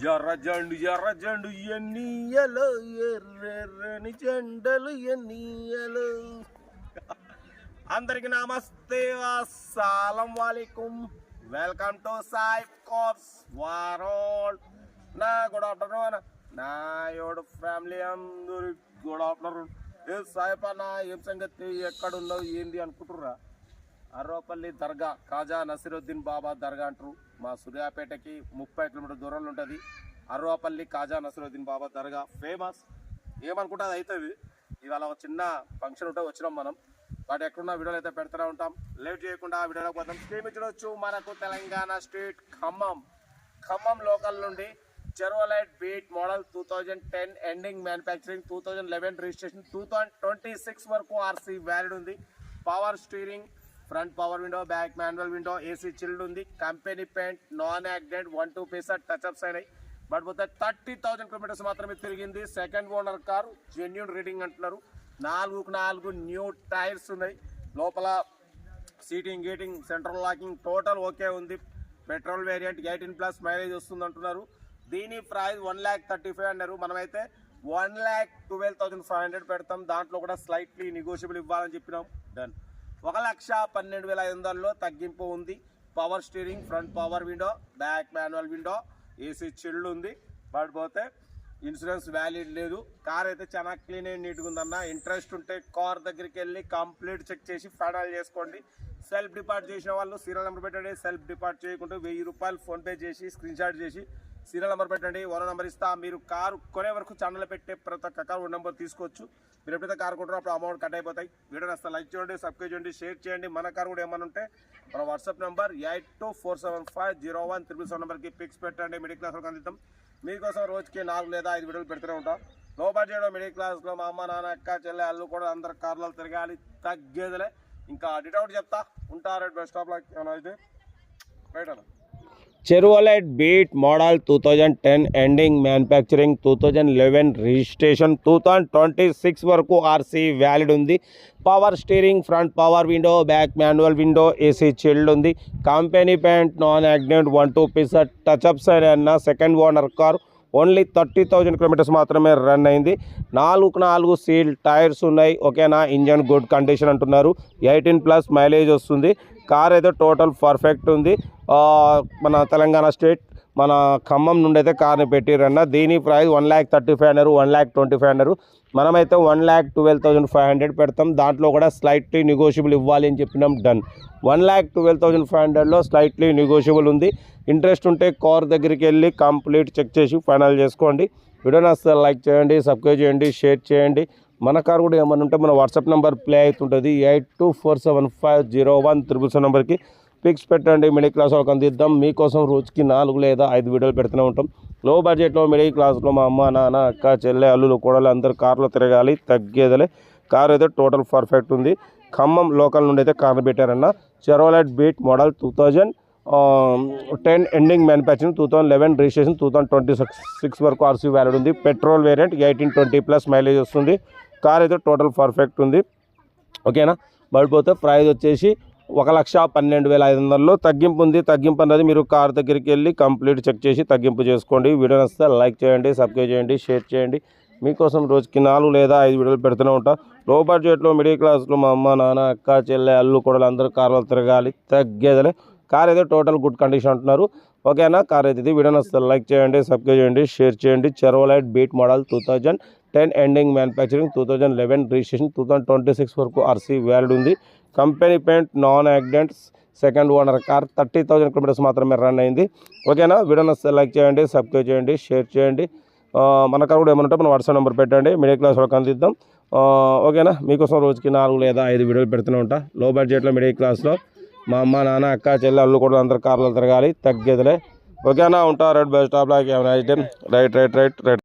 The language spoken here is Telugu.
ఎర్ర జండు ఎన్నియలు ఎర్రెర్రని జెండలు ఎన్నియలు. అందరికి నమస్తే, అస్సలం వాలేకుం. Welcome to Sai cars world. నా గుడ్ ఆఫ్టర్నూన్ నా యోడు ఫ్యామిలీ అందరు గుడ్ ఆఫ్టర్నూన్. ఏ సాయిపన్న ఏం సంగతి, ఎక్కడున్నావు ఏంది అనుకుంటుర్రా? అర్రోపల్లి దర్గా, ఖాజా నసీరుద్దీన్ బాబా దర్గా అంటారు. మా సూర్యాపేటకి 30 కిలోమీటర్ దూరంలో ఉంటుంది అర్రోపల్లి ఖాజా నసీరుద్దీన్ బాబా దర్గా. ఫేమస్ ఏమనుకుంటే అది అవుతుంది. ఇవాళ ఒక చిన్న ఫంక్షన్ ఉంటే వచ్చినాం మనం. వాటి ఎక్కడున్న వీడియోలు అయితే పెడుతూనే ఉంటాం. లేట్ చేయకుండా ఆ వీడియోలోకి పోతాం. స్క్రీన్ చూడొచ్చు. మనకు తెలంగాణ స్టేట్ ఖమ్మం లోకల్ నుండి Chevrolet Beat model 2010 ending manufacturing, 2011 registration, 2026 వరకు ఆర్సీ వ్యాలిడ్ ఉంది. Power steering, front power window, back manual window, AC chilled ఉంది. కంపెనీ పెయింట్, నాన్ యాక్సిడెంట్, 1-2 పైసా టచ్అప్స్ అయినాయి. బట్ పోతే 30,000 కిలోమీటర్స్ మాత్రమే తిరిగింది. Second owner car, genuine reading అంటున్నారు. 4 న్యూ టైర్స్ ఉన్నాయి. లోపల సీటింగ్, గీటింగ్, సెంట్రల్ లాకింగ్ టోటల్ ఓకే ఉంది. పెట్రోల్ వేరియంట్, 18+ మైలేజ్ వస్తుంది అంటున్నారు. దీని ప్రైస్ 1,35,000 అన్నారు. మనమైతే 1,12,500 పెడతాం. దాంట్లో కూడా స్లైట్లీ నెగోషియబుల్ ఇవ్వాలని చెప్పినాం. డన్. 1,12,500లో తగ్గింపు ఉంది. Power steering, front power window, back manual window, AC chilled ఉంది. పడిపోతే ఇన్సూరెన్స్ వ్యాలిడ్ లేదు. కార్ అయితే చాలా క్లీన్ అండ్ నీట్గా ఉందన్న. ఇంట్రెస్ట్ ఉంటే కార్ దగ్గరికి వెళ్ళి కంప్లీట్ చెక్ చేసి ఫైనల్ చేసుకోండి. సెల్ఫ్ డిపార్ట్ చేసిన వాళ్ళు సీరియల్ నెంబర్ పెట్టండి. సెల్ఫ్ డిపార్ట్ చేయకుంటే 1000 రూపాయలు ఫోన్పే చేసి స్క్రీన్ షాట్ చేసి సీరియల్ నెంబర్ పెట్టండి. ఓనో నెంబర్ ఇస్తా. మీరు కారు కొనే వరకు ఛానల్ పెట్టే ప్రతి ఒక్క కారు నెంబర్ తీసుకోవచ్చు. మీరు ఎప్పుడైతే కారు కొంటారో అప్పుడు అమౌంట్ కట్ అయిపోతాయి. వీడియో నచ్చితే లైక్ చేయండి, సబ్స్క్రైబ్ చేయండి, షేర్ చేయండి. మన కారు కూడా ఏమైనా ఉంటే మన వాట్సాప్ నెంబర్ 8247501777 నెంబర్కి పిక్స్ పెట్టండి. మిడిల్ క్లాస్ వరకు అందిద్దాం. మీకోసం రోజుకి 4 లేదా 5 వీడియోలు పెడుతూనే ఉంటాం. లో బడ్జెట్ మిడిల్ క్లాస్లో మా అమ్మ, నాన్న, అక్క, చెల్లె, అల్లు కూడా అందరు కార్లలో తిరగాలి, తగ్గేదిలే. ఇంకా డిటౌట్ చెప్తా ఉంటారు. బస్ స్టాప్లో ఏమైనా అయితే రైట్ అన్న. చెరోలైట్ Beat model 2010 ending manufacturing, 2011 registration, 2026 వరకు ఆర్సీ వ్యాలిడ్ ఉంది. Power steering, front power window, back manual window, AC chilled ఉంది. కంపెనీ పెయింట్, నాన్ యాక్సిడెంట్, 1-2 పైసా టచ్అప్స్ అన్న. Second owner car. Only 30,000 kilometres మాత్రమే రన్ అయింది. 4 సీల్ టైర్స్ ఉన్నాయి. ఓకేనా. ఇంజన్ గుడ్ కండిషన్ అంటున్నారు. 18+ మైలేజ్ వస్తుంది. కార్ అయితే టోటల్ పర్ఫెక్ట్ ఉంది. మన తెలంగాణ స్టేట్ మన ఖమ్మం నుండి అయితే కార్ని పెట్టిరన్న. దీని ప్రైస్ 1,35,000 అన్నారు, 1,25,000 అన్నారు. మనమైతే 1,12,500 పెడతాం. దాంట్లో కూడా స్లైట్లీ నెగోషియబుల్ ఇవ్వాలి అని చెప్పినాం. డన్. 1,12,500లో స్లైట్లీ నెగోషియబుల్ ఉంది. ఇంట్రెస్ట్ ఉంటే కార్ దగ్గరికి వెళ్ళి కంప్లీట్ చెక్ చేసి ఫైనల్ చేసుకోండి. వీడియో నచ్చితే లైక్ చేయండి, సబ్స్క్రైబ్ చేయండి, షేర్ చేయండి. మన కార్ కూడా ఏమైనా ఉంటే మన వాట్సాప్ నెంబర్ ప్లే అవుతుంటుంది. 8247501777 నెంబర్కి పిక్స్ పెట్టండి. మిడిల్ క్లాస్ వాళ్ళకి అందిద్దాం. మీకోసం రోజుకి 4 లేదా 5 వీడియోలు పెడుతూనే ఉంటాం. లో బడ్జెట్లో మిడిల్ క్లాస్లో మా అమ్మ, నాన్న, అక్క, చెల్లె, అల్లులు, కోడలు అందరు కార్లో తిరగాలి, తగ్గేదలే. కార్ అయితే టోటల్ పర్ఫెక్ట్ ఉంది. ఖమ్మం లోకల్ నుండి అయితే కార్ని పెట్టారన్న. Chevrolet Beat model 2010 ending manufacturing, 2011 registration, 2026 వరకు ఆర్సీ వ్యాలిడ్ ఉంది. పెట్రోల్ వేరియంట్, 18-20+ మైలేజ్ వస్తుంది. కార్ అయితే టోటల్ పర్ఫెక్ట్ ఉంది. ఓకేనా. పడిపోతే ప్రైస్ వచ్చేసి 1,12,500లో తగ్గింపు ఉంది. తగ్గింపు అన్నది మీరు కార్ దగ్గరికి వెళ్ళి కంప్లీట్ చెక్ చేసి తగ్గింపు చేసుకోండి. వీడియో నచ్చితే లైక్ చేయండి, సబ్స్క్రైబ్ చేయండి, షేర్ చేయండి. మీకోసం రోజుకి 4 లేదా 5 వీడియోలు పెడుతూనే ఉంటా. లో బడ్జెట్లో మిడిల్ క్లాస్లో మా అమ్మ, నాన్న, అక్క, చెల్లె, అల్లు కూడా అందరూ కార్లో తిరగాలి, తగ్గేదలే. కార్ అయితే టోటల్ గుడ్ కండిషన్ అంటున్నారు. ఓకేనా. కార్ అయితే వీడియో నచ్చితే లైక్ చేయండి, సబ్స్క్రైబ్ చేయండి, షేర్ చేయండి. చెరోలైట్ Beat model 2010 ending manufacturing, 2011 registration, 2026 వరకు ఆర్సీ వ్యాలిడ్ ఉంది. Company paint, non accidents, second owner car. 30,000 kilometres మాత్రమే రన్ అయింది. ఓకేనా. వీడియో నచ్చితే లైక్ చేయండి, సబ్స్క్రైబ్ చేయండి, షేర్ చేయండి. మన కార్ కూడా ఏమంటే మన వాట్సాప్ నెంబర్ పెట్టండి. మిడిల్ క్లాస్ వాళ్ళకి అందిద్దాం. ఓకేనా. మీకోసం రోజుకి 4 లేదా 5 వీడియోలు పెడుతూనే ఉంటా. లో బడ్జెట్లో మిడిల్ క్లాస్లో మా అమ్మ, నాన్న, అక్క, చెల్లె, అల్లు కూడా అందరు కార్లో తిరగాలి, తగ్గేదిలే. ఓకేనా. ఉంటా. రెడ్ బస్ స్టాప్లో రైట్.